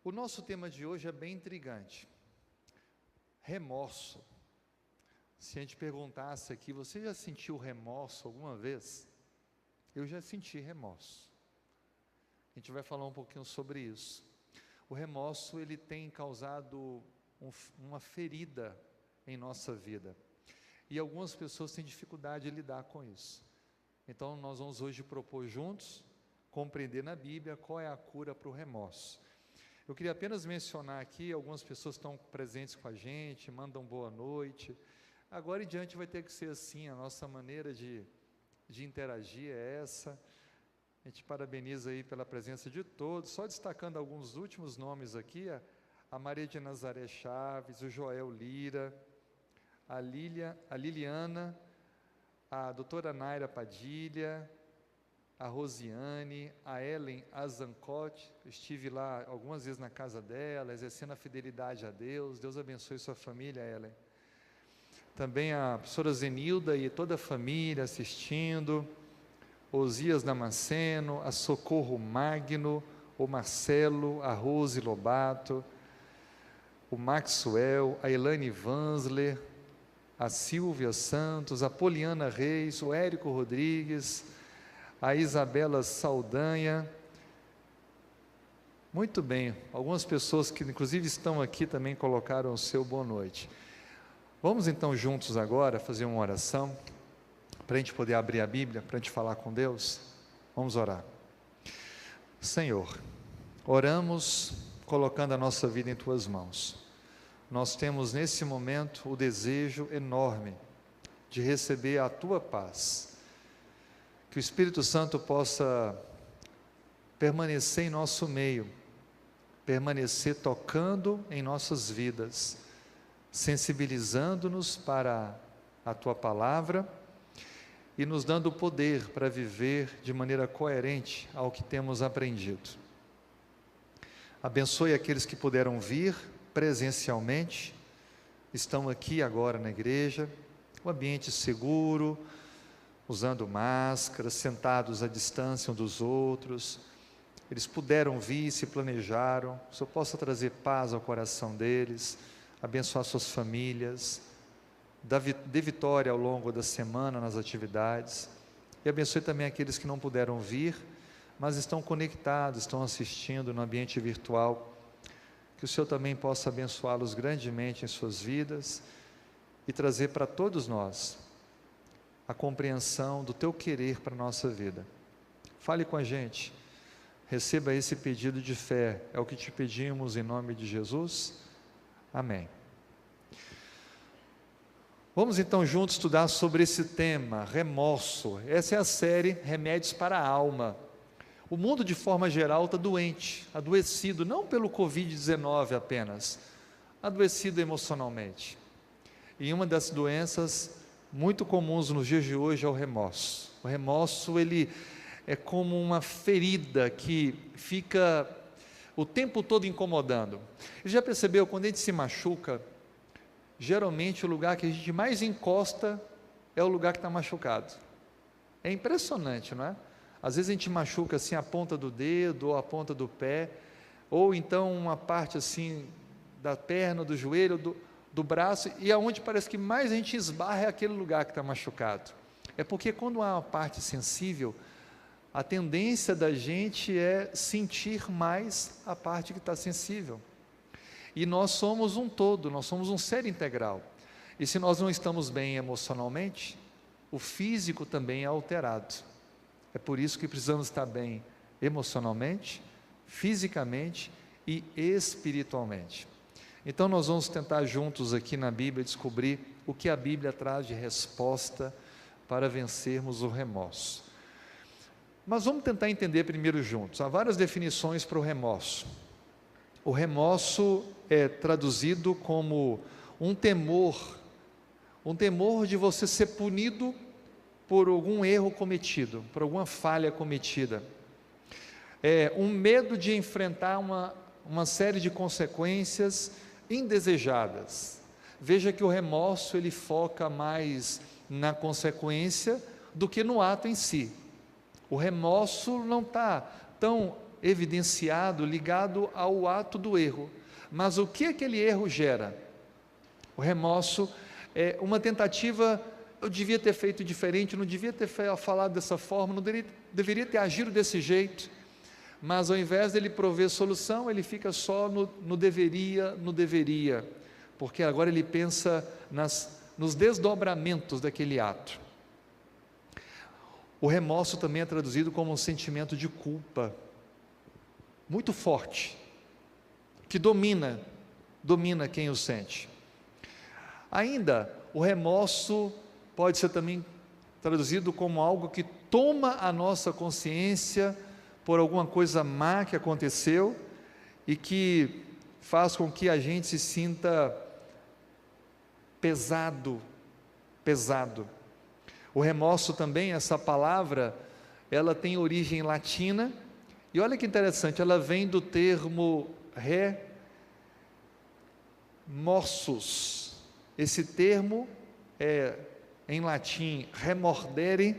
O nosso tema de hoje é bem intrigante. Remorso. Se a gente perguntasse aqui, você já sentiu remorso alguma vez? Eu já senti remorso. A gente vai falar um pouquinho sobre isso. O remorso, ele tem causado uma ferida em nossa vida. E algumas pessoas têm dificuldade de lidar com isso. Então, nós vamos hoje propor juntos, compreender na Bíblia qual é a cura para o remorso. Eu queria apenas mencionar aqui, algumas pessoas estão presentes com a gente, mandam boa noite. Agora em diante vai ter que ser assim, a nossa maneira de interagir é essa. A gente parabeniza aí pela presença de todos, só destacando alguns últimos nomes aqui, a Maria de Nazaré Chaves, o Joel Lira, a Liliana, a doutora Naira Padilha, a Rosiane, a Ellen Azancote. Estive lá algumas vezes na casa dela, exercendo a fidelidade a Deus. Deus abençoe sua família, Ellen. Também a professora Zenilda e toda a família assistindo, Osias Damasceno, a Socorro Magno, o Marcelo, a Rose Lobato, o Maxwell, a Elane Vansler, a Silvia Santos, a Poliana Reis, o Érico Rodrigues, a Isabela Saldanha. Muito bem, algumas pessoas que inclusive estão aqui também colocaram o seu boa noite. Vamos então juntos agora fazer uma oração, para a gente poder abrir a Bíblia, para a gente falar com Deus. Vamos orar. Senhor, oramos colocando a nossa vida em Tuas mãos. Nós temos nesse momento o desejo enorme de receber a Tua paz. Que o Espírito Santo possa permanecer em nosso meio, permanecer tocando em nossas vidas, sensibilizando-nos para a Tua palavra e nos dando o poder para viver de maneira coerente ao que temos aprendido. Abençoe aqueles que puderam vir presencialmente, estão aqui agora na igreja, um ambiente seguro, usando máscaras, sentados à distância um dos outros. Eles puderam vir, se planejaram. O Senhor possa trazer paz ao coração deles, abençoar suas famílias, dê vitória ao longo da semana nas atividades, e abençoe também aqueles que não puderam vir, mas estão conectados, estão assistindo no ambiente virtual. Que o Senhor também possa abençoá-los grandemente em suas vidas e trazer para todos nós a compreensão do Teu querer para a nossa vida. Fale com a gente, receba esse pedido de fé, é o que te pedimos em nome de Jesus, amém. Vamos então juntos estudar sobre esse tema, remorso. Essa é a série Remédios para a Alma. O mundo de forma geral está doente, adoecido, não pelo Covid-19 apenas, adoecido emocionalmente. E uma das doenças muito comuns nos dias de hoje é o remorso. O remorso, ele é como uma ferida que fica o tempo todo incomodando. Você já percebeu, quando a gente se machuca, geralmente o lugar que a gente mais encosta é o lugar que está machucado. É impressionante, não é? Às vezes a gente machuca assim a ponta do dedo, ou a ponta do pé, ou então uma parte assim da perna, do joelho, do braço, e aonde parece que mais a gente esbarra é aquele lugar que está machucado. É porque quando há uma parte sensível, a tendência da gente é sentir mais a parte que está sensível. E nós somos um todo, nós somos um ser integral. E se nós não estamos bem emocionalmente, o físico também é alterado. É por isso que precisamos estar bem emocionalmente, fisicamente e espiritualmente. Então nós vamos tentar juntos aqui na Bíblia descobrir o que a Bíblia traz de resposta para vencermos o remorso. Mas vamos tentar entender primeiro juntos. Há várias definições para o remorso. O remorso é traduzido como um temor de você ser punido por algum erro cometido, por alguma falha cometida. É um medo de enfrentar uma série de consequências indesejadas. Veja que o remorso, ele foca mais na consequência do que no ato em si. O remorso não está tão evidenciado, ligado ao ato do erro. Mas o que aquele erro gera? O remorso é uma tentativa, eu devia ter feito diferente, não devia ter falado dessa forma, não deveria ter agido desse jeito, mas ao invés dele prover solução, ele fica só no deveria, porque agora ele pensa nos desdobramentos daquele ato. O remorso também é traduzido como um sentimento de culpa, muito forte, que domina quem o sente. Ainda, o remorso pode ser também traduzido como algo que toma a nossa consciência por alguma coisa má que aconteceu e que faz com que a gente se sinta pesado. O remorso também, essa palavra, ela tem origem latina, e olha que interessante, ela vem do termo remorsus. Esse termo é, em latim, remordere,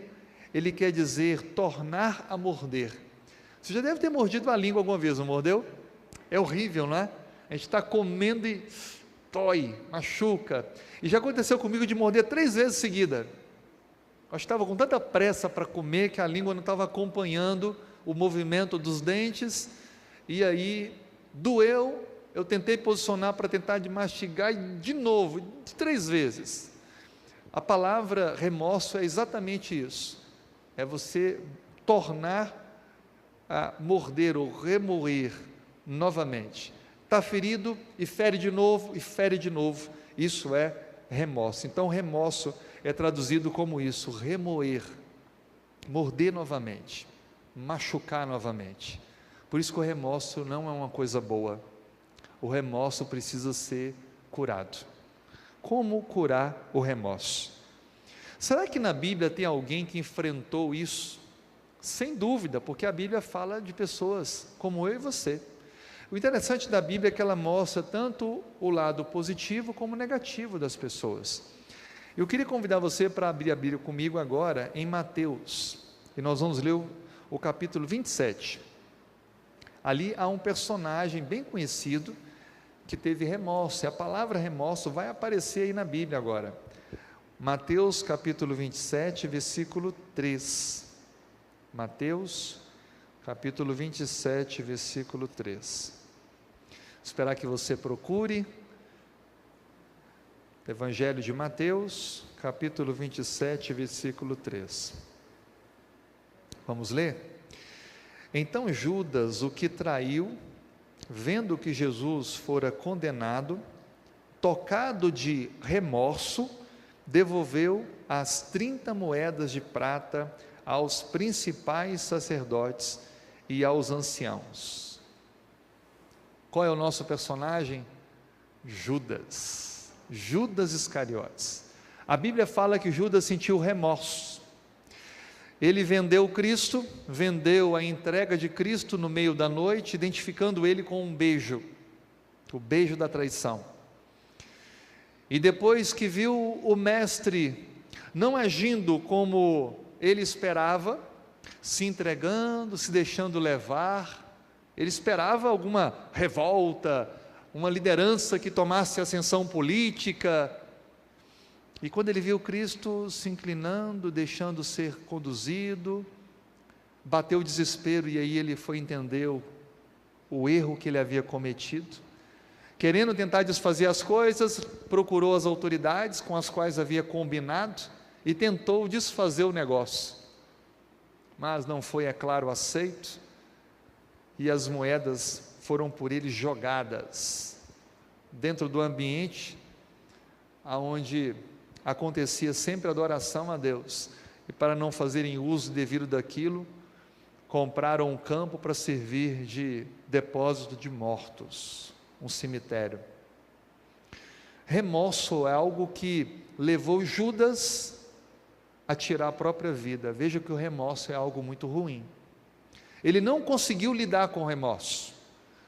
ele quer dizer tornar a morder. Você já deve ter mordido a língua alguma vez, não mordeu? É horrível, não é? A gente está comendo e dói, machuca. E já aconteceu comigo de morder 3 vezes seguida. Eu estava com tanta pressa para comer que a língua não estava acompanhando o movimento dos dentes, e aí doeu, eu tentei posicionar para tentar de mastigar, e de novo, de 3 vezes. A palavra remorso é exatamente isso, é você tornar a morder ou remoer novamente. Está ferido e fere de novo, isso é remorso. Então remorso é traduzido como isso, remoer, morder novamente, machucar novamente. Por isso que o remorso não é uma coisa boa. O remorso precisa ser curado. Como curar o remorso? Será que na Bíblia tem alguém que enfrentou isso? Sem dúvida, porque a Bíblia fala de pessoas como eu e você. O interessante da Bíblia é que ela mostra tanto o lado positivo como o negativo das pessoas. Eu queria convidar você para abrir a Bíblia comigo agora em Mateus, e nós vamos ler o capítulo 27. Ali há um personagem bem conhecido que teve remorso, e a palavra remorso vai aparecer aí na Bíblia agora. Mateus capítulo 27, versículo 3. Mateus capítulo 27, versículo 3. Esperar que você procure Evangelho de Mateus, capítulo 27, versículo 3. Vamos ler? Então Judas, o que traiu, vendo que Jesus fora condenado, tocado de remorso, devolveu as 30 moedas de prata aos principais sacerdotes e aos anciãos. Qual é o nosso personagem? Judas Iscariotes. A Bíblia fala que Judas sentiu remorso. Ele vendeu Cristo, vendeu a entrega de Cristo no meio da noite, identificando ele com um beijo, o beijo da traição. E depois que viu o mestre não agindo como ele esperava, se entregando, se deixando levar, ele esperava alguma revolta, uma liderança que tomasse ascensão política, e quando ele viu Cristo se inclinando, deixando ser conduzido, bateu o desespero, e aí ele entendeu o erro que ele havia cometido, querendo tentar desfazer as coisas, procurou as autoridades com as quais havia combinado, e tentou desfazer o negócio, mas não foi, é claro, aceito, e as moedas foram por ele jogadas dentro do ambiente aonde acontecia sempre adoração a Deus, e para não fazerem uso devido daquilo, compraram um campo para servir de depósito de mortos, um cemitério. Remorso é algo que levou Judas a tirar a própria vida. Veja que o remorso é algo muito ruim. Ele não conseguiu lidar com o remorso.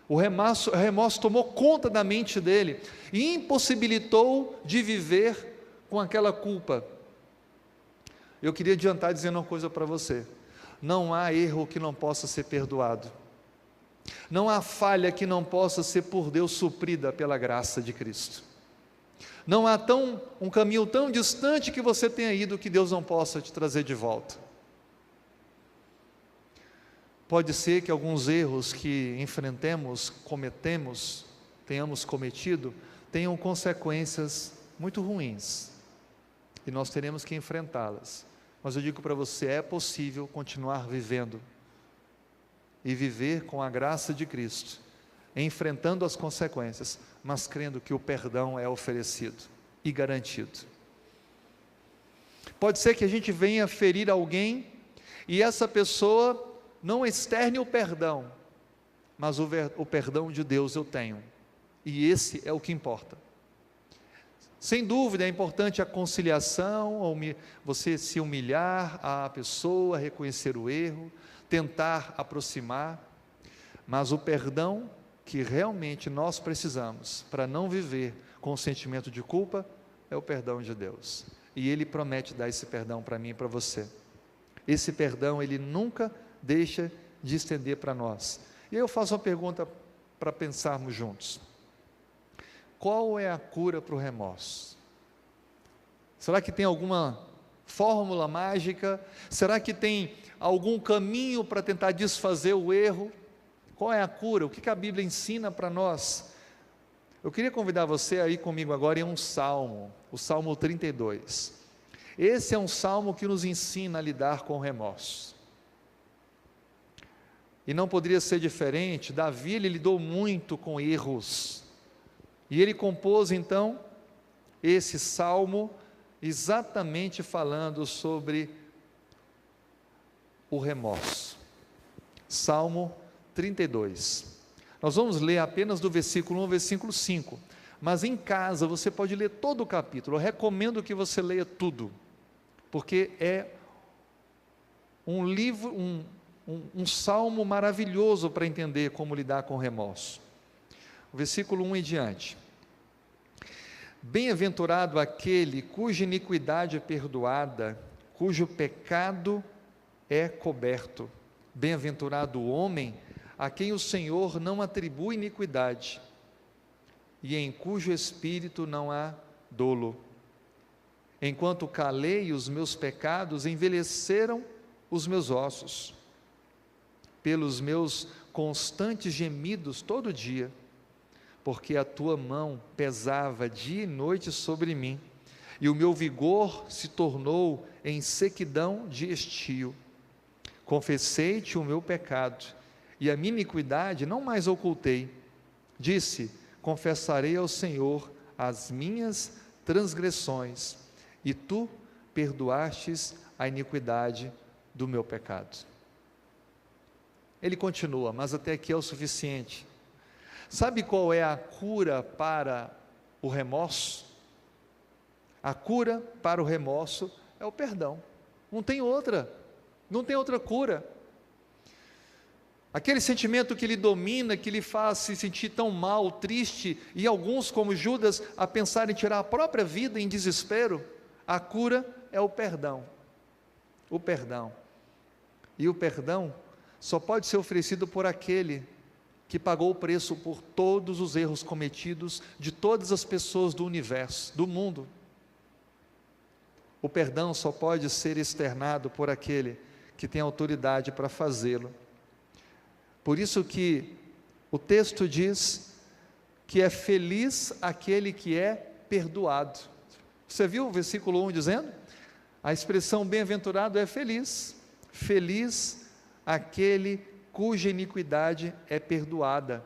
O remorso tomou conta da mente dele e impossibilitou de viver com aquela culpa. Eu queria adiantar dizendo uma coisa para você: não há erro que não possa ser perdoado. Não há falha que não possa ser por Deus suprida pela graça de Cristo. Não há um caminho tão distante que você tenha ido que Deus não possa te trazer de volta. Pode ser que alguns erros que enfrentemos, tenhamos cometido, tenham consequências muito ruins, e nós teremos que enfrentá-las. Mas eu digo para você, é possível continuar vivendo, e viver com a graça de Cristo, enfrentando as consequências, mas crendo que o perdão é oferecido e garantido. Pode ser que a gente venha ferir alguém, e essa pessoa não externe o perdão, mas o perdão de Deus eu tenho, e esse é o que importa. Sem dúvida é importante a conciliação, você se humilhar à pessoa, reconhecer o erro, tentar aproximar, mas o perdão que realmente nós precisamos para não viver com o sentimento de culpa é o perdão de Deus, e Ele promete dar esse perdão para mim e para você. Esse perdão Ele nunca deixa de estender para nós. E aí eu faço uma pergunta para pensarmos juntos: qual é a cura para o remorso? Será que tem alguma fórmula mágica? Será que tem algum caminho para tentar desfazer o erro? Qual é a cura? O que a Bíblia ensina para nós? Eu queria convidar você a ir comigo agora em um salmo, o Salmo 32. Esse é um salmo que nos ensina a lidar com o remorso. E não poderia ser diferente. Davi, ele lidou muito com erros, e ele compôs então esse salmo exatamente falando sobre o remorso. Salmo 32. Nós vamos ler apenas do versículo 1 ao versículo 5, mas em casa você pode ler todo o capítulo. Eu recomendo que você leia tudo, porque é um livro, um salmo maravilhoso para entender como lidar com o remorso. O versículo 1 em diante: bem-aventurado aquele cuja iniquidade é perdoada, cujo pecado é coberto. Bem-aventurado o homem a quem o Senhor não atribui iniquidade, e em cujo espírito não há dolo. Enquanto calei os meus pecados, envelheceram os meus ossos, pelos meus constantes gemidos todo dia, porque a tua mão pesava dia e noite sobre mim, e o meu vigor se tornou em sequidão de estio. Confessei-te o meu pecado, e a minha iniquidade não mais ocultei. Disse: confessarei ao Senhor as minhas transgressões, e tu perdoastes a iniquidade do meu pecado. Ele continua, mas até aqui é o suficiente. Sabe qual é a cura para o remorso? A cura para o remorso é o perdão. Não tem outra cura. Aquele sentimento que lhe domina, que lhe faz se sentir tão mal, triste, e alguns, como Judas, a pensar em tirar a própria vida em desespero, a cura é o perdão. O perdão. E o perdão só pode ser oferecido por aquele que pagou o preço por todos os erros cometidos de todas as pessoas do universo, do mundo. O perdão só pode ser externado por aquele que tem autoridade para fazê-lo. Por isso que o texto diz que é feliz aquele que é perdoado. Você viu o versículo 1 dizendo? A expressão bem-aventurado é feliz. Feliz aquele cuja iniquidade é perdoada.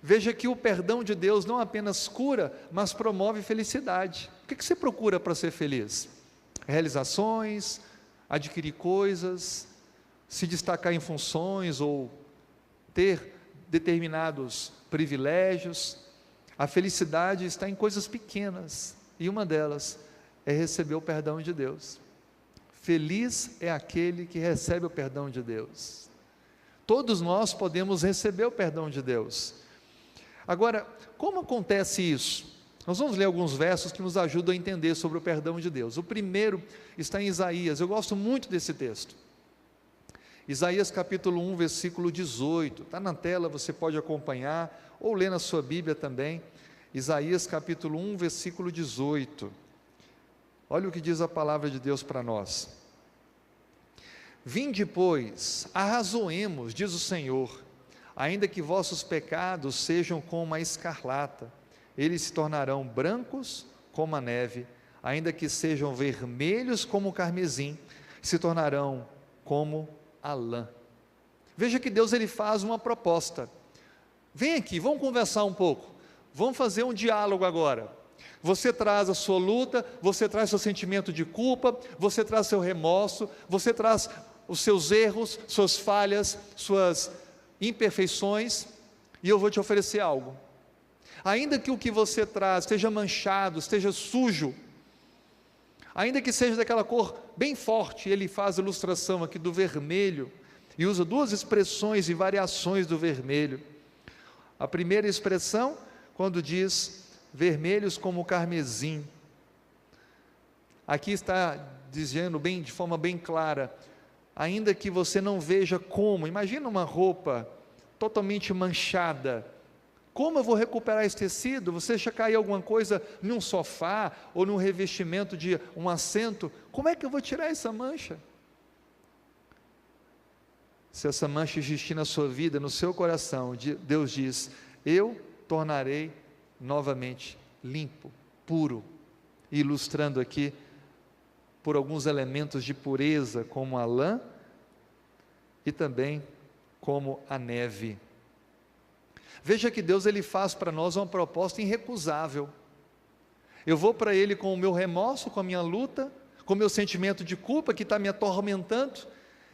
Veja que o perdão de Deus não apenas cura, mas promove felicidade. O que você procura para ser feliz? Realizações, adquirir coisas, se destacar em funções ou ter determinados privilégios. A felicidade está em coisas pequenas, e uma delas é receber o perdão de Deus. Feliz é aquele que recebe o perdão de Deus. Todos nós podemos receber o perdão de Deus. Agora, como acontece isso? Nós vamos ler alguns versos que nos ajudam a entender sobre o perdão de Deus. O primeiro está em Isaías. Eu gosto muito desse texto. Isaías capítulo 1, versículo 18, está na tela, você pode acompanhar, ou ler na sua Bíblia também. Isaías capítulo 1, versículo 18. Olha o que diz a palavra de Deus para nós. Vinde, pois, arrazoemos, diz o Senhor, ainda que vossos pecados sejam como a escarlata, eles se tornarão brancos como a neve, ainda que sejam vermelhos como o carmesim, se tornarão como a lã. Veja que Deus ele faz uma proposta. Vem aqui, vamos conversar um pouco, vamos fazer um diálogo agora. Você traz a sua luta, você traz seu sentimento de culpa, você traz seu remorso, você traz os seus erros, suas falhas, suas imperfeições, e eu vou te oferecer algo. Ainda que o que você traz esteja manchado, esteja sujo, ainda que seja daquela cor bem forte, ele faz a ilustração aqui do vermelho, e usa duas expressões e variações do vermelho. A primeira expressão, quando diz vermelhos como o carmesim, aqui está dizendo de forma bem clara, ainda que você não veja como, imagina uma roupa totalmente manchada, como eu vou recuperar esse tecido? Você deixa cair alguma coisa num sofá, ou num revestimento de um assento, como é que eu vou tirar essa mancha? Se essa mancha existir na sua vida, no seu coração, Deus diz, eu tornarei novamente limpo, puro, ilustrando aqui, por alguns elementos de pureza, como a lã, e também como a neve. Veja que Deus ele faz para nós uma proposta irrecusável. Eu vou para Ele com o meu remorso, com a minha luta, com o meu sentimento de culpa que está me atormentando,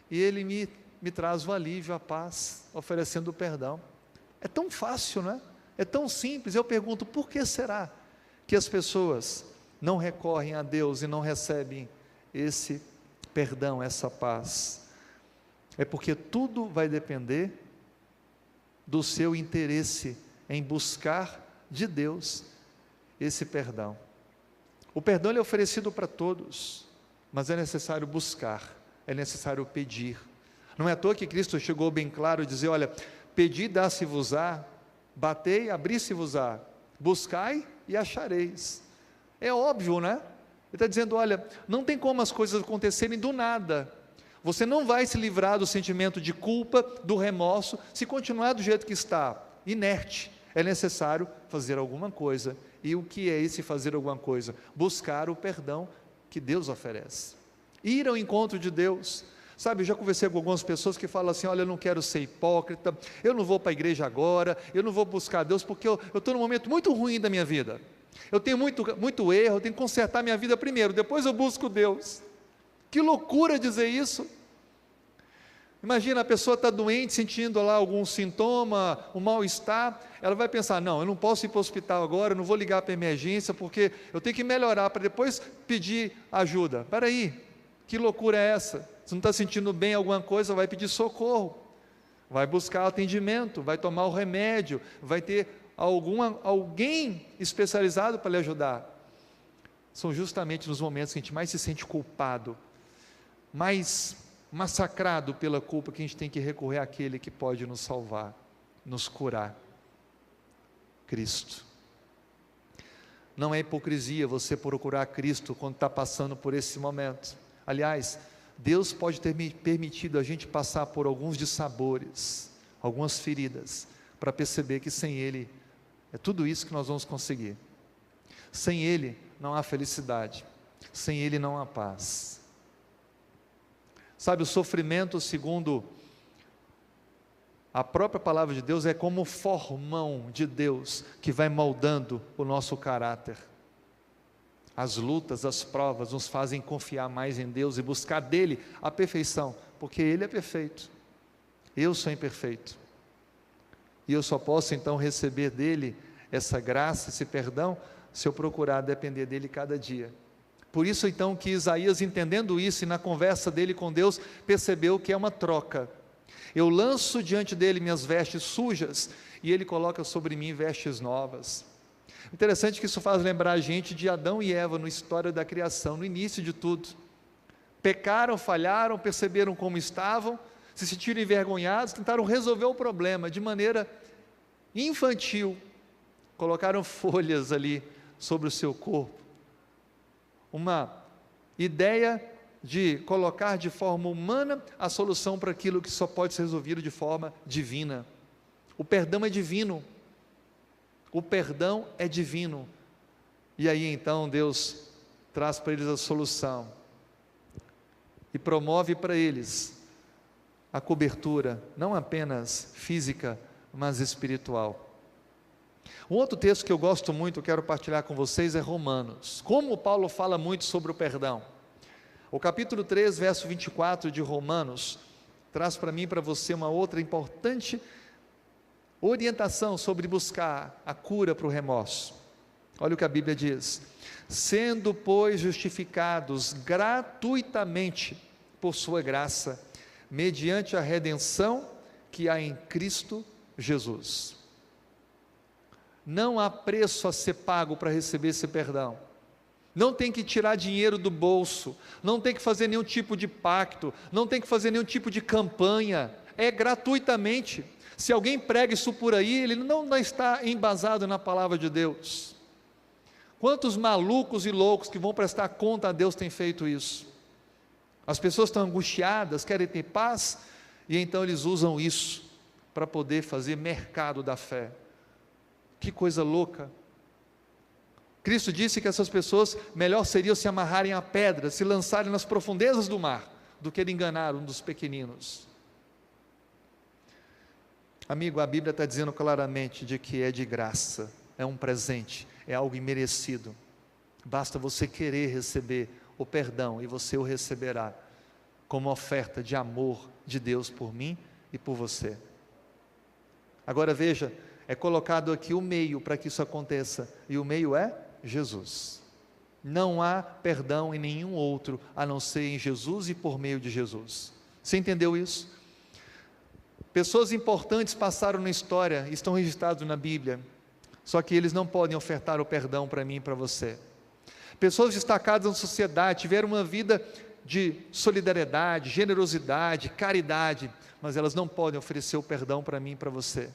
e Ele me traz o alívio, a paz, oferecendo o perdão. É tão fácil, não é? É tão simples. Eu pergunto, por que será que as pessoas não recorrem a Deus e não recebem esse perdão, essa paz? É porque tudo vai depender do seu interesse em buscar de Deus esse perdão. O perdão ele é oferecido para todos, mas é necessário buscar, é necessário pedir. Não é à toa que Cristo chegou bem claro a dizer, olha, pedi, dá-se-vos-á, batei, abri-se-vos-á, buscai e achareis. É óbvio, né? Ele está dizendo, olha, não tem como as coisas acontecerem do nada. Você não vai se livrar do sentimento de culpa, do remorso, se continuar do jeito que está, inerte. É necessário fazer alguma coisa. E o que é esse fazer alguma coisa? Buscar o perdão que Deus oferece. Ir ao encontro de Deus. Sabe, eu já conversei com algumas pessoas que falam assim, olha, eu não quero ser hipócrita, eu não vou para a igreja agora, eu não vou buscar Deus, porque eu estou num momento muito ruim da minha vida. Eu tenho muito erro, eu tenho que consertar minha vida primeiro, depois eu busco Deus. Que loucura dizer isso. Imagina, a pessoa está doente, sentindo lá algum sintoma, um mal-estar, ela vai pensar, não, eu não posso ir para o hospital agora, eu não vou ligar para a emergência, porque eu tenho que melhorar, para depois pedir ajuda. Espera aí, que loucura é essa? Se não está sentindo bem alguma coisa, vai pedir socorro, vai buscar atendimento, vai tomar o remédio, vai ter alguém especializado para lhe ajudar. São justamente nos momentos que a gente mais se sente culpado, mais massacrado pela culpa, que a gente tem que recorrer àquele que pode nos salvar, nos curar, Cristo. Não é hipocrisia você procurar Cristo quando está passando por esse momento. Aliás, Deus pode ter permitido a gente passar por alguns dissabores, algumas feridas, para perceber que sem Ele, é tudo isso que nós vamos conseguir. Sem Ele não há felicidade, sem Ele não há paz. Sabe, o sofrimento, segundo a própria palavra de Deus, é como o formão de Deus, que vai moldando o nosso caráter. As lutas, as provas, nos fazem confiar mais em Deus e buscar dEle a perfeição, porque Ele é perfeito, eu sou imperfeito, e eu só posso então receber dEle essa graça, esse perdão, se eu procurar depender dEle cada dia. Por isso então que Isaías, entendendo isso, e na conversa dele com Deus, percebeu que é uma troca. Eu lanço diante dele minhas vestes sujas, e ele coloca sobre mim vestes novas. Interessante que isso faz lembrar a gente de Adão e Eva, na história da criação, no início de tudo. Pecaram, falharam, perceberam como estavam, se sentiram envergonhados, tentaram resolver o problema de maneira infantil, colocaram folhas ali sobre o seu corpo, uma ideia de colocar de forma humana a solução para aquilo que só pode ser resolvido de forma divina. O perdão é divino, o perdão é divino, e aí então Deus traz para eles a solução, e promove para eles a cobertura, não apenas física, mas espiritual. Um outro texto que eu gosto muito, quero partilhar com vocês, é Romanos. Como Paulo fala muito sobre o perdão. O capítulo 3, verso 24 de Romanos, traz para mim e para você uma outra importante orientação sobre buscar a cura para o remorso. Olha o que a Bíblia diz: sendo, pois, justificados gratuitamente por sua graça, mediante a redenção que há em Cristo Jesus. Não há preço a ser pago para receber esse perdão. Não tem que tirar dinheiro do bolso, não tem que fazer nenhum tipo de pacto, não tem que fazer nenhum tipo de campanha, é gratuitamente. Se alguém prega isso por aí, ele não está embasado na palavra de Deus. Quantos malucos e loucos que vão prestar conta a Deus têm feito isso? As pessoas estão angustiadas, querem ter paz, e então eles usam isso para poder fazer mercado da fé. Que coisa louca! Cristo disse que essas pessoas melhor seriam se amarrarem a pedra, se lançarem nas profundezas do mar, do que enganar um dos pequeninos. Amigo, a Bíblia está dizendo claramente de que é de graça, é um presente, é algo imerecido. Basta você querer receber o perdão e você o receberá como oferta de amor de Deus por mim e por você. Agora veja, é colocado aqui o meio para que isso aconteça, e o meio é Jesus. Não há perdão em nenhum outro, a não ser em Jesus e por meio de Jesus. Você entendeu isso? Pessoas importantes passaram na história, estão registrados na Bíblia, só que eles não podem ofertar o perdão para mim e para você. Pessoas destacadas na sociedade, tiveram uma vida de solidariedade, generosidade, caridade, mas elas não podem oferecer o perdão para mim e para você.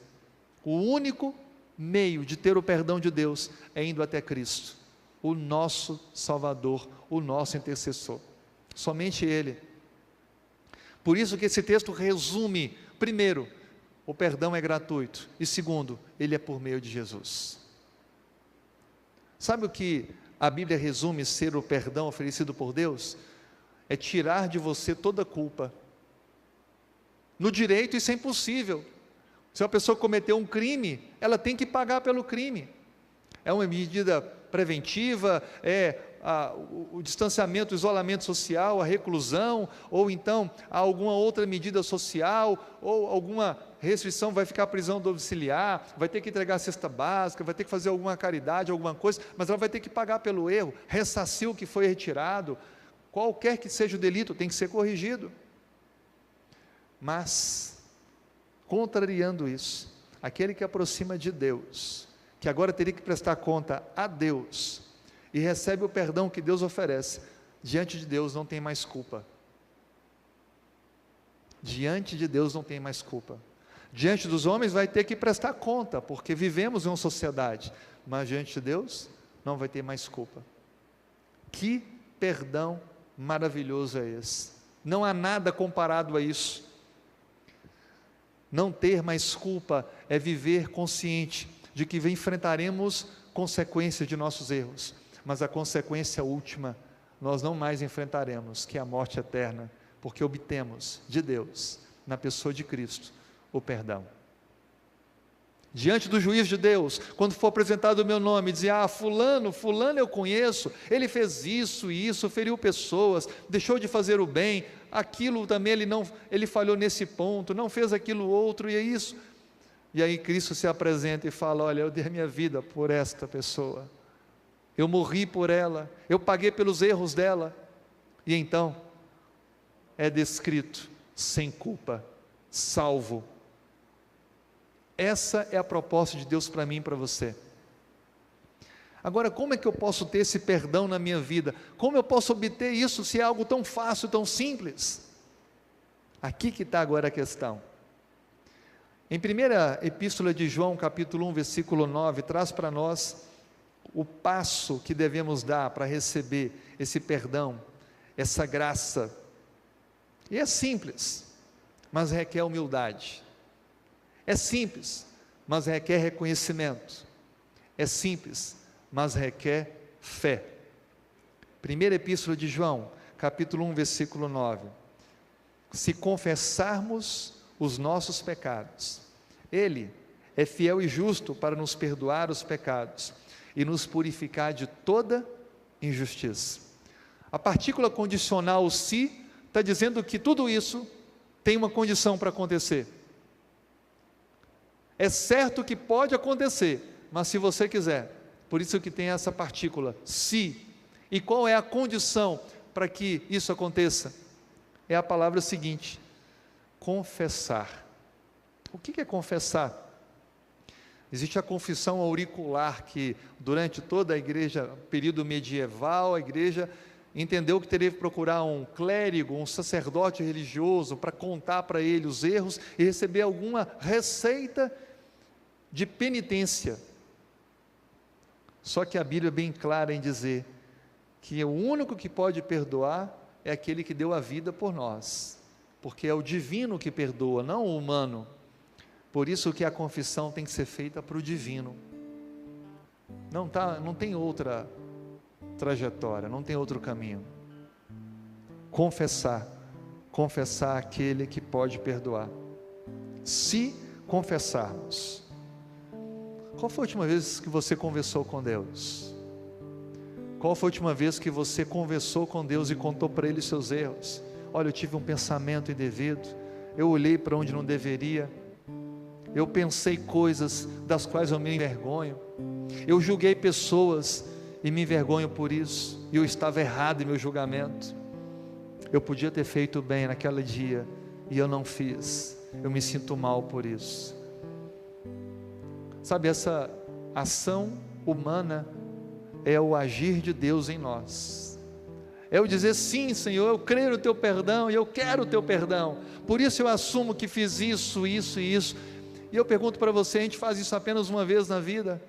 O único meio de ter o perdão de Deus é indo até Cristo, o nosso Salvador, o nosso intercessor, somente Ele. Por isso que esse texto resume, primeiro, o perdão é gratuito, e segundo, ele é por meio de Jesus. Sabe o que a Bíblia resume ser o perdão oferecido por Deus? É tirar de você toda a culpa. No direito isso é impossível. Se uma pessoa cometeu um crime, ela tem que pagar pelo crime. É uma medida preventiva, o distanciamento, o isolamento social, a reclusão, ou então alguma outra medida social, ou alguma restrição, vai ficar prisão domiciliar, vai ter que entregar a cesta básica, vai ter que fazer alguma caridade, alguma coisa, mas ela vai ter que pagar pelo erro, ressarcir o que foi retirado. Qualquer que seja o delito, tem que ser corrigido. Mas, contrariando isso, aquele que aproxima de Deus, que agora teria que prestar conta a Deus, e recebe o perdão que Deus oferece, diante de Deus não tem mais culpa. Diante de Deus não tem mais culpa. Diante dos homens vai ter que prestar conta, porque vivemos em uma sociedade, mas diante de Deus não vai ter mais culpa. Que perdão maravilhoso é esse! Não há nada comparado a isso. Não ter mais culpa é viver consciente de que enfrentaremos consequências de nossos erros, mas a consequência última nós não mais enfrentaremos, que é a morte eterna, porque obtemos de Deus, na pessoa de Cristo, o perdão. Diante do juízo de Deus, quando for apresentado o meu nome, dizer: fulano eu conheço, ele fez isso e isso, feriu pessoas, deixou de fazer o bem, aquilo também ele falhou nesse ponto, não fez aquilo outro, e é isso. E aí Cristo se apresenta e fala: olha, eu dei a minha vida por esta pessoa, eu morri por ela, eu paguei pelos erros dela, e então é descrito sem culpa, salvo. Essa é a proposta de Deus para mim e para você. Agora, como é que eu posso ter esse perdão na minha vida? Como eu posso obter isso se é algo tão fácil, tão simples? Aqui que está agora a questão. Em 1ª Epístola de João, capítulo 1, versículo 9, traz para nós o passo que devemos dar para receber esse perdão, essa graça. E é simples, mas requer humildade. É simples, mas requer reconhecimento. É simples, mas requer fé. 1ª Epístola de João, capítulo 1, versículo 9. Se confessarmos os nossos pecados, Ele é fiel e justo para nos perdoar os pecados e nos purificar de toda injustiça. A partícula condicional se está dizendo que tudo isso tem uma condição para acontecer. É certo que pode acontecer, mas se você quiser. Por isso que tem essa partícula, se. E qual é a condição para que isso aconteça? É a palavra seguinte: confessar. O que é confessar? Existe a confissão auricular, que durante toda a igreja, período medieval, a igreja entendeu que teria que procurar um clérigo, um sacerdote religioso, para contar para ele os erros e receber alguma receita de penitência. Só que a Bíblia é bem clara em dizer que o único que pode perdoar é aquele que deu a vida por nós, porque é o divino que perdoa, não o humano. Por isso que a confissão tem que ser feita para o divino. Não tem outra trajetória, não tem outro caminho. Confessar aquele que pode perdoar. Se confessarmos. Qual foi a última vez que você conversou com Deus? Qual foi a última vez que você conversou com Deus e contou para Ele seus erros? Olha, eu tive um pensamento indevido, eu olhei para onde não deveria, eu pensei coisas das quais eu me envergonho, eu julguei pessoas e me envergonho por isso, e eu estava errado em meu julgamento. Eu podia ter feito bem naquele dia e eu não fiz, eu me sinto mal por isso. Sabe, essa ação humana é o agir de Deus em nós, é o dizer: sim, Senhor, eu creio no teu perdão e eu quero o teu perdão, por isso eu assumo que fiz isso, isso e isso. E eu pergunto para você: a gente faz isso apenas uma vez na vida?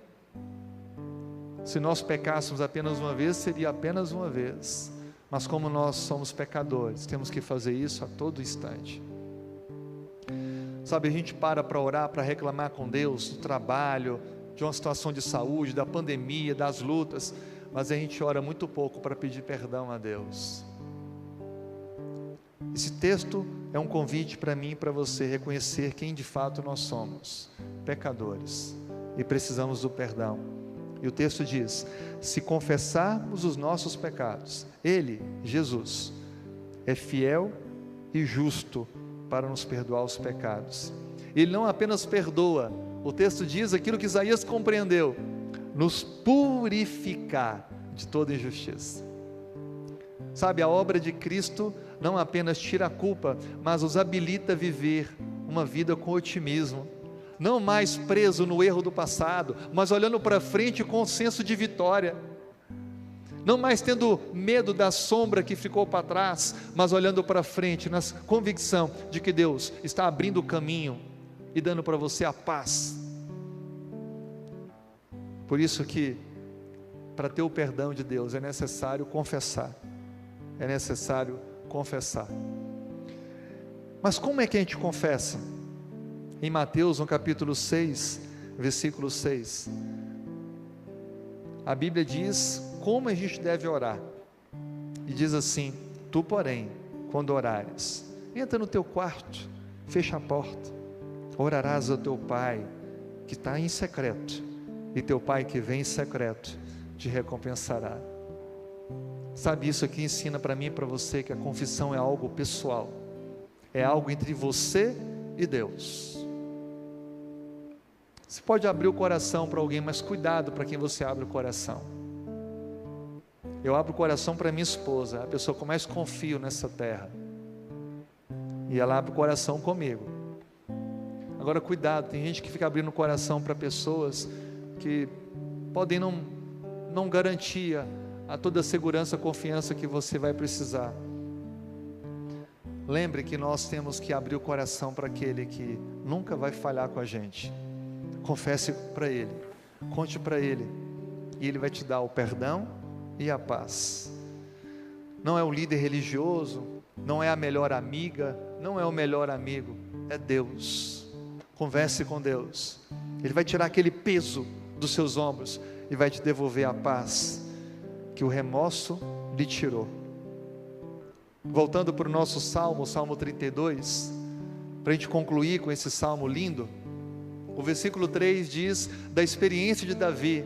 Se nós pecássemos apenas uma vez, seria apenas uma vez, mas como nós somos pecadores, temos que fazer isso a todo instante. Sabe, a gente para orar, para reclamar com Deus do trabalho, de uma situação de saúde, da pandemia, das lutas, mas a gente ora muito pouco para pedir perdão a Deus. Esse texto é um convite para mim e para você reconhecer quem de fato nós somos, pecadores, e precisamos do perdão. E o texto diz: se confessarmos os nossos pecados, Ele, Jesus, é fiel e justo para nos perdoar os pecados. Ele não apenas perdoa, o texto diz aquilo que Isaías compreendeu: nos purificar de toda injustiça. Sabe, a obra de Cristo não apenas tira a culpa, mas os habilita a viver uma vida com otimismo, não mais preso no erro do passado, mas olhando para frente com senso de vitória, não mais tendo medo da sombra que ficou para trás, mas olhando para frente, na convicção de que Deus está abrindo o caminho e dando para você a paz. Por isso que, para ter o perdão de Deus, é necessário confessar, Mas como é que a gente confessa? Em Mateus, no capítulo 6, versículo 6, a Bíblia diz como a gente deve orar, e diz assim: tu, porém, quando orares, entra no teu quarto, fecha a porta, orarás ao teu Pai, que está em secreto, e teu Pai que vem em secreto, te recompensará. Sabe, isso aqui ensina para mim e para você que a confissão é algo pessoal, é algo entre você e Deus. Você pode abrir o coração para alguém, mas cuidado para quem você abre o coração. Eu abro o coração para minha esposa, a pessoa que eu mais confio nessa terra, e ela abre o coração comigo. Agora cuidado, tem gente que fica abrindo o coração para pessoas que podem não garantir a toda a segurança, confiança que você vai precisar. lembre que nós temos que abrir o coração para aquele que nunca vai falhar com a gente. Confesse para Ele, conte para Ele, e Ele vai te dar o perdão e a paz. Não é o líder religioso, não é a melhor amiga, não é o melhor amigo, é Deus. Converse com Deus, Ele vai tirar aquele peso dos seus ombros e vai te devolver a paz que o remorso lhe tirou. Voltando para o nosso salmo, Salmo 32, para a gente concluir com esse salmo lindo, o versículo 3 diz da experiência de Davi.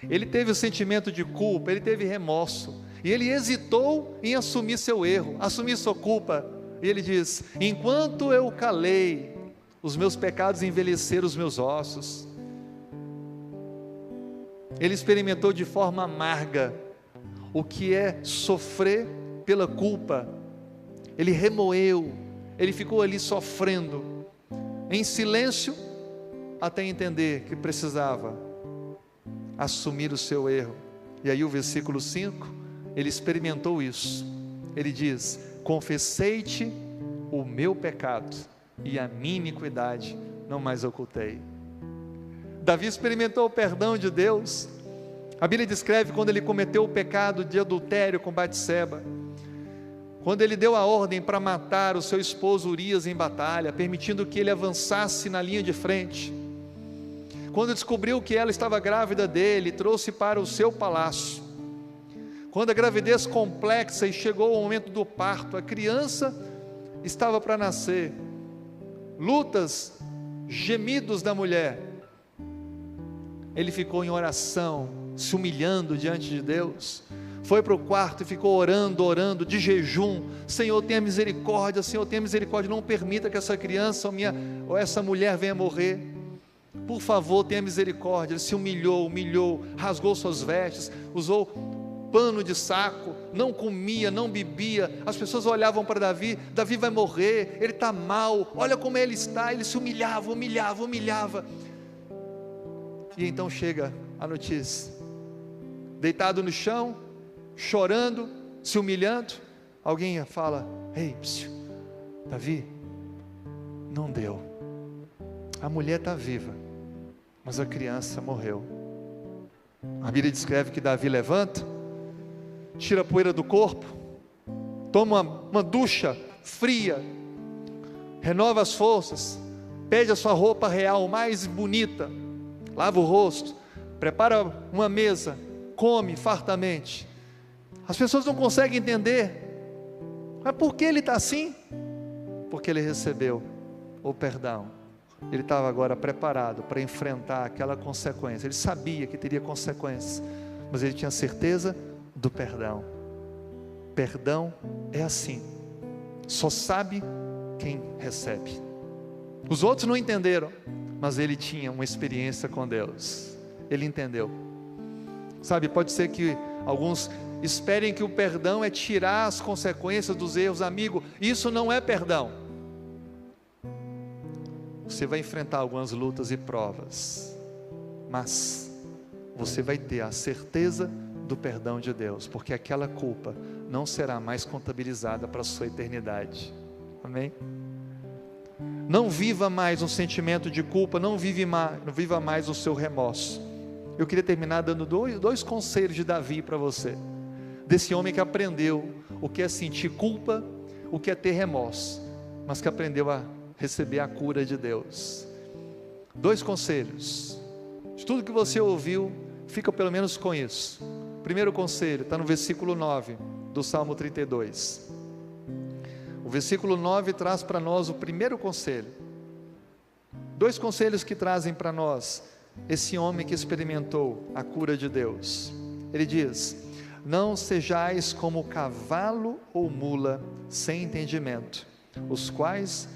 Ele teve o sentimento de culpa, ele teve remorso, e ele hesitou em assumir seu erro, assumir sua culpa, e ele diz: enquanto eu calei, os meus pecados envelheceram os meus ossos. Ele experimentou de forma amarga o que é sofrer pela culpa. Ele remoeu, ele ficou ali sofrendo, em silêncio, até entender que precisava assumir o seu erro. E aí o versículo 5, ele experimentou isso. Ele diz: confessei-te o meu pecado, e a minha iniquidade não mais ocultei. Davi experimentou o perdão de Deus. A Bíblia descreve quando ele cometeu o pecado de adultério com Batseba, quando ele deu a ordem para matar o seu esposo Urias em batalha, permitindo que ele avançasse na linha de frente. Quando descobriu que ela estava grávida dele, trouxe para o seu palácio. Quando a gravidez complexa e chegou o momento do parto, a criança estava para nascer. Lutas, gemidos da mulher. Ele ficou em oração, se humilhando diante de Deus. Foi para o quarto e ficou orando, de jejum. Senhor, tenha misericórdia, Senhor, tenha misericórdia. Não permita que essa criança ou essa mulher venha morrer. Por favor, tenha misericórdia. Ele se humilhou, rasgou suas vestes, usou pano de saco, não comia, não bebia. As pessoas olhavam para Davi: Davi vai morrer, ele está mal, olha como ele está. Ele se humilhava. E então chega a notícia, deitado no chão, chorando, se humilhando, alguém fala: ei, Davi, não deu, a mulher está viva, mas a criança morreu. A Bíblia descreve que Davi levanta, tira a poeira do corpo, toma uma ducha fria, renova as forças, pede a sua roupa real mais bonita, lava o rosto, prepara uma mesa, come fartamente. As pessoas não conseguem entender, mas por que ele está assim? Porque ele recebeu o perdão. Ele estava agora preparado para enfrentar aquela consequência. Ele sabia que teria consequências, mas ele tinha certeza do perdão. Perdão é assim, só sabe quem recebe. Os outros não entenderam, mas ele tinha uma experiência com Deus. Ele entendeu. Sabe, pode ser que alguns esperem que o perdão é tirar as consequências dos erros. Amigo, isso não é perdão. Você vai enfrentar algumas lutas e provas, mas você vai ter a certeza do perdão de Deus, porque aquela culpa não será mais contabilizada para a sua eternidade. Amém? Não viva mais um sentimento de culpa, não viva mais o seu remorso. Eu queria terminar dando dois conselhos de Davi para você, desse homem que aprendeu o que é sentir culpa, o que é ter remorso, mas que aprendeu a receber a cura de Deus. 2 conselhos, de tudo que você ouviu, fica pelo menos com isso. Primeiro conselho, está no versículo 9 do Salmo 32. O versículo 9 traz para nós o primeiro conselho. 2 conselhos que trazem para nós esse homem que experimentou a cura de Deus. Ele diz: não sejais como cavalo ou mula sem entendimento, os quais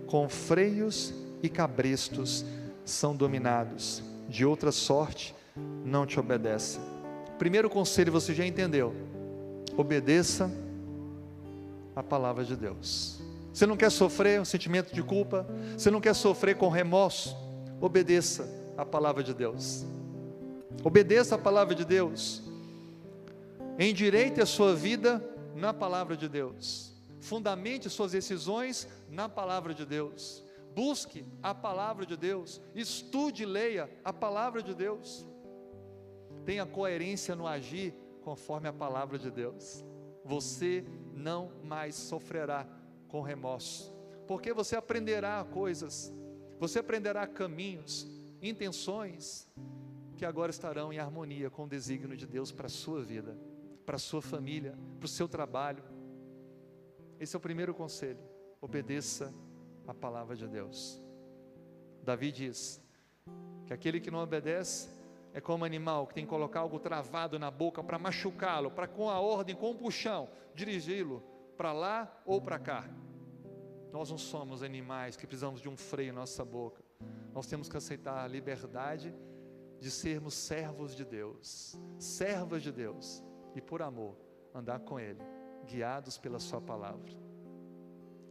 com freios e cabrestos são dominados, de outra sorte não te obedecem. Primeiro conselho você já entendeu: obedeça a palavra de Deus. Você não quer sofrer um sentimento de culpa, você não quer sofrer com remorso, obedeça a palavra de Deus. Obedeça a palavra de Deus. Endireite a sua vida na palavra de Deus. Fundamente suas decisões na palavra de Deus. Busque a palavra de Deus. Estude e leia a palavra de Deus. Tenha coerência no agir conforme a palavra de Deus. Você não mais sofrerá com remorso, porque você aprenderá coisas, você aprenderá caminhos, intenções, que agora estarão em harmonia com o desígnio de Deus para a sua vida, para a sua família, para o seu trabalho. Esse é o primeiro conselho: obedeça a palavra de Deus. Davi diz que aquele que não obedece é como um animal que tem que colocar algo travado na boca para machucá-lo, para com a ordem, com o puxão, dirigi-lo para lá ou para cá. Nós não somos animais que precisamos de um freio em nossa boca. Nós temos que aceitar a liberdade de sermos servos de Deus, servas de Deus, e por amor andar com Ele, guiados pela sua palavra.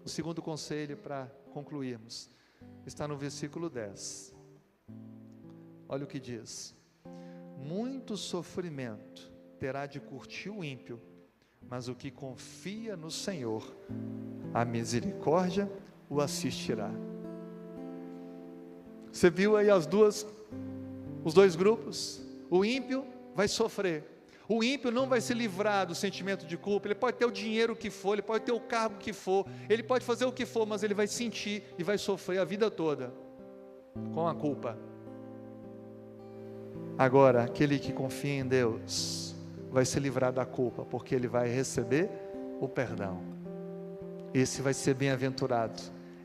O segundo conselho, para concluirmos, está no versículo 10. Olha o que diz: muito sofrimento terá de curtir o ímpio, mas o que confia no Senhor, a misericórdia o assistirá. Você viu aí os dois grupos? O ímpio vai sofrer. O ímpio não vai se livrar do sentimento de culpa. Ele pode ter o dinheiro que for, ele pode ter o cargo que for, ele pode fazer o que for, mas ele vai sentir e vai sofrer a vida toda com a culpa. Agora, aquele que confia em Deus vai se livrar da culpa, porque ele vai receber o perdão. Esse vai ser bem-aventurado,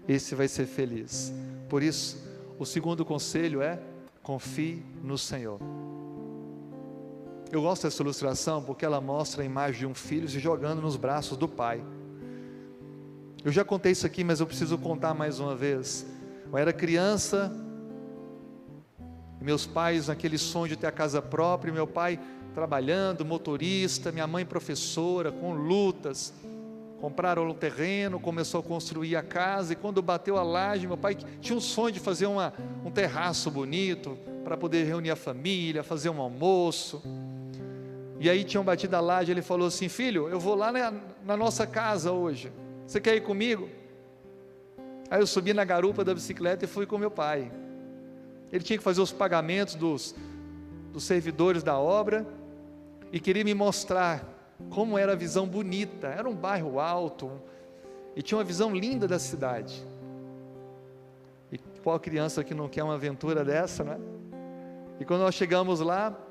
esse vai ser feliz. Por isso, o segundo conselho é: confie no Senhor. Eu gosto dessa ilustração porque ela mostra a imagem de um filho se jogando nos braços do pai. Eu já contei isso aqui, mas eu preciso contar mais uma vez. Eu era criança, meus pais naquele sonho de ter a casa própria, meu pai trabalhando, motorista, minha mãe professora, com lutas. Compraram o terreno, começou a construir a casa, e quando bateu a laje, meu pai tinha um sonho de fazer um terraço bonito, para poder reunir a família, fazer um almoço. E aí tinham batido a laje, ele falou assim: filho, eu vou lá na nossa casa hoje, você quer ir comigo? Aí eu subi na garupa da bicicleta e fui com meu pai. Ele tinha que fazer os pagamentos dos servidores da obra, e queria me mostrar como era a visão bonita. Era um bairro alto, e tinha uma visão linda da cidade. E qual criança que não quer uma aventura dessa, né? E quando nós chegamos lá,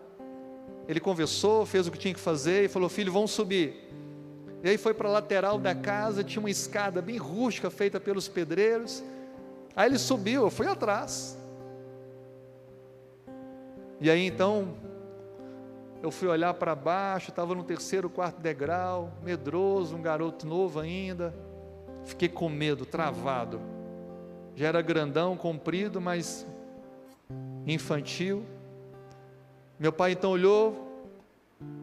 ele conversou, fez o que tinha que fazer, e falou: filho, vamos subir. E aí foi para a lateral da casa, tinha uma escada bem rústica, feita pelos pedreiros. Aí ele subiu, eu fui atrás. E aí então, eu fui olhar para baixo, estava no terceiro, quarto degrau, medroso, um garoto novo ainda. Fiquei com medo, travado. Já era grandão, comprido, mas infantil. Meu pai então olhou: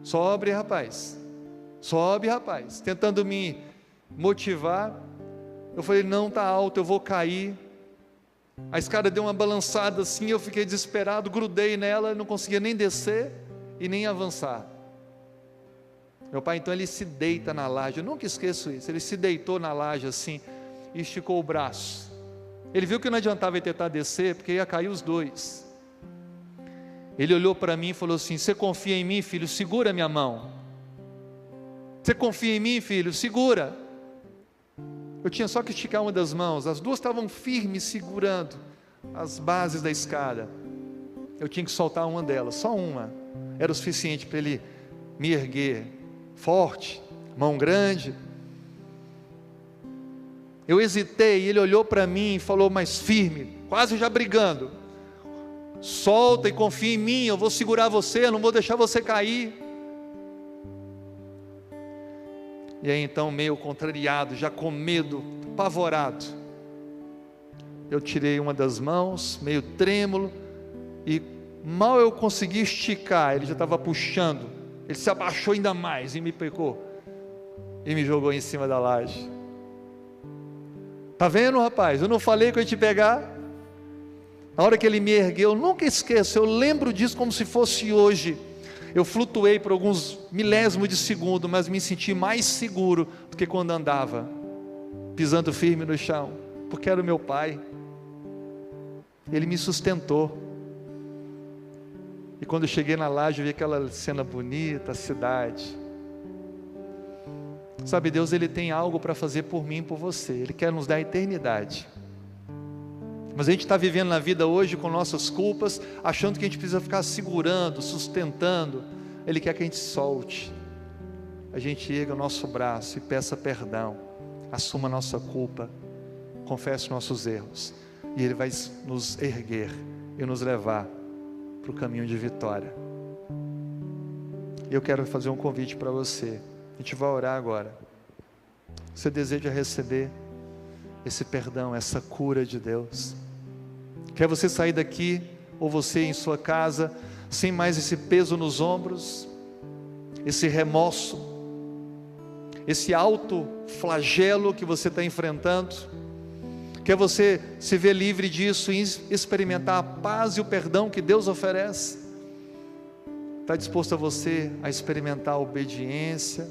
sobe rapaz, tentando me motivar. Eu falei: não, está alto, eu vou cair. A escada deu uma balançada assim, eu fiquei desesperado, grudei nela, não conseguia nem descer e nem avançar. Meu pai então, ele se deita na laje, eu nunca esqueço isso. Ele se deitou na laje assim e esticou o braço. Ele viu que não adiantava ele tentar descer, porque ia cair os dois. Ele olhou para mim e falou assim: você confia em mim, filho? Segura minha mão. Você confia em mim, filho? Segura. Eu tinha só que esticar uma das mãos, as duas estavam firmes, segurando as bases da escada. Eu tinha que soltar uma delas, só uma, era o suficiente para ele me erguer, forte, mão grande. Eu hesitei, ele olhou para mim e falou mais firme, quase já brigando: solta e confia em mim, eu vou segurar você, eu não vou deixar você cair. E aí então, meio contrariado, já com medo, apavorado, eu tirei uma das mãos, meio trêmulo, e mal eu consegui esticar, ele já estava puxando, ele se abaixou ainda mais e me pegou, e me jogou em cima da laje. Tá vendo, rapaz? Eu não falei que eu ia te pegar? Na hora que ele me ergueu, eu nunca esqueço, eu lembro disso como se fosse hoje. Eu flutuei por alguns milésimos de segundo, mas me senti mais seguro do que quando andava. pisando firme no chão, porque era o meu pai. Ele me sustentou. E quando eu cheguei na laje, eu vi aquela cena bonita, a cidade. Sabe, Deus, Ele tem algo para fazer por mim e por você. Ele quer nos dar a eternidade. Mas a gente está vivendo na vida hoje com nossas culpas, achando que a gente precisa ficar segurando, sustentando. Ele quer que a gente solte. A gente erga o nosso braço e peça perdão. Assuma a nossa culpa. Confesse nossos erros. E Ele vai nos erguer e nos levar para o caminho de vitória. Eu quero fazer um convite para você. A gente vai orar agora. Você deseja receber esse perdão, essa cura de Deus? Quer você sair daqui, ou você em sua casa, sem mais esse peso nos ombros, esse remorso, esse alto flagelo que você está enfrentando? Quer você se ver livre disso e experimentar a paz e o perdão que Deus oferece? Está disposto a você a experimentar a obediência,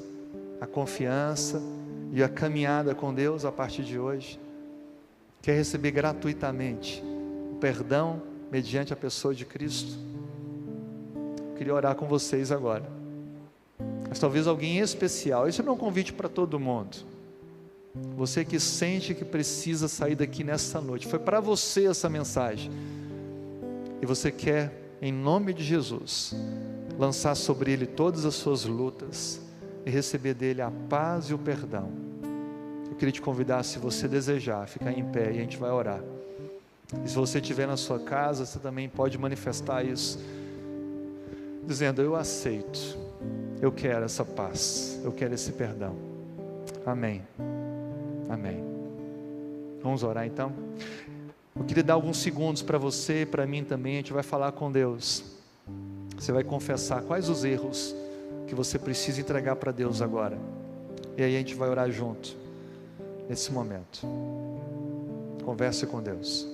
a confiança e a caminhada com Deus a partir de hoje? Quer receber gratuitamente o perdão mediante a pessoa de Cristo? Eu queria orar com vocês agora. Mas talvez alguém especial. Isso não é um convite para todo mundo. Você que sente que precisa sair daqui nessa noite, foi para você essa mensagem, e você quer, em nome de Jesus, lançar sobre Ele todas as suas lutas e receber dele a paz e o perdão. Eu queria te convidar, se você desejar, a ficar em pé e a gente vai orar. E se você estiver na sua casa, você também pode manifestar isso, dizendo: eu aceito, eu quero essa paz, eu quero esse perdão. Amém. Amém. Vamos orar então? Eu queria dar alguns segundos para você, para mim também. A gente vai falar com Deus. Você vai confessar quais os erros que você precisa entregar para Deus agora. E aí a gente vai orar junto, nesse momento. Converse com Deus.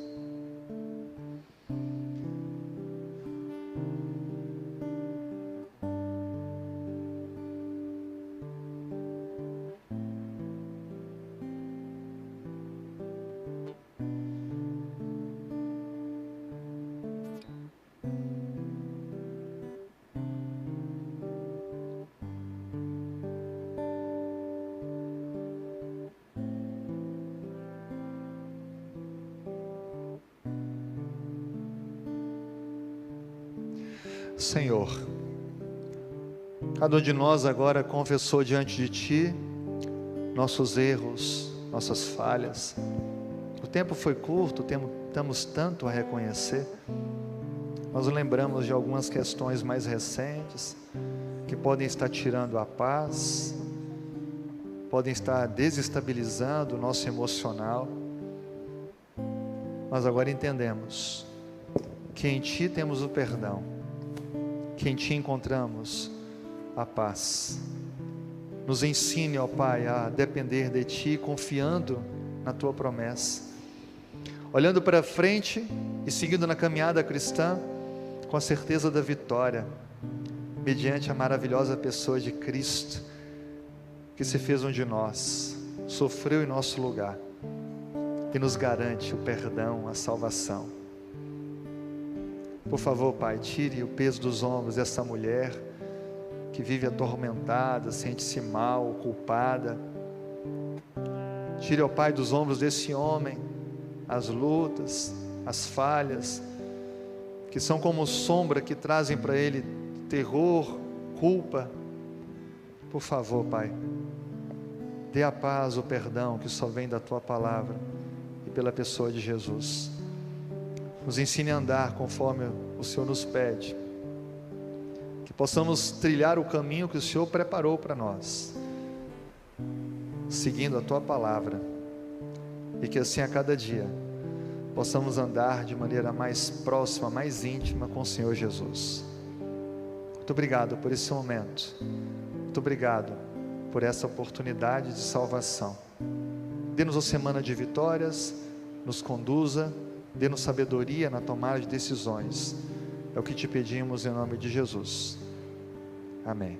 Senhor, cada um de nós agora confessou diante de Ti nossos erros, nossas falhas. O tempo foi curto, temos tanto a reconhecer. Nós lembramos de algumas questões mais recentes que podem estar tirando a paz, podem estar desestabilizando o nosso emocional. Mas agora entendemos que em Ti temos o perdão, que em Ti encontramos a paz. Nos ensine, ó Pai, a depender de Ti, confiando na Tua promessa, olhando para frente e seguindo na caminhada cristã com a certeza da vitória, mediante a maravilhosa pessoa de Cristo, que se fez um de nós, sofreu em nosso lugar e nos garante o perdão, a salvação. Por favor, Pai, tire o peso dos ombros dessa mulher que vive atormentada, sente-se mal, culpada. Tire, ó Pai, dos ombros desse homem as lutas, as falhas, que são como sombra que trazem para ele terror, culpa. Por favor, Pai, dê a paz, o perdão que só vem da Tua palavra e pela pessoa de Jesus. Nos ensine a andar conforme o Senhor nos pede, que possamos trilhar o caminho que o Senhor preparou para nós, seguindo a Tua palavra, e que assim a cada dia possamos andar de maneira mais próxima, mais íntima com o Senhor Jesus. Muito obrigado por esse momento, muito obrigado por essa oportunidade de salvação. Dê-nos uma semana de vitórias, nos conduza, dê-nos sabedoria na tomada de decisões. É o que te pedimos em nome de Jesus. Amém.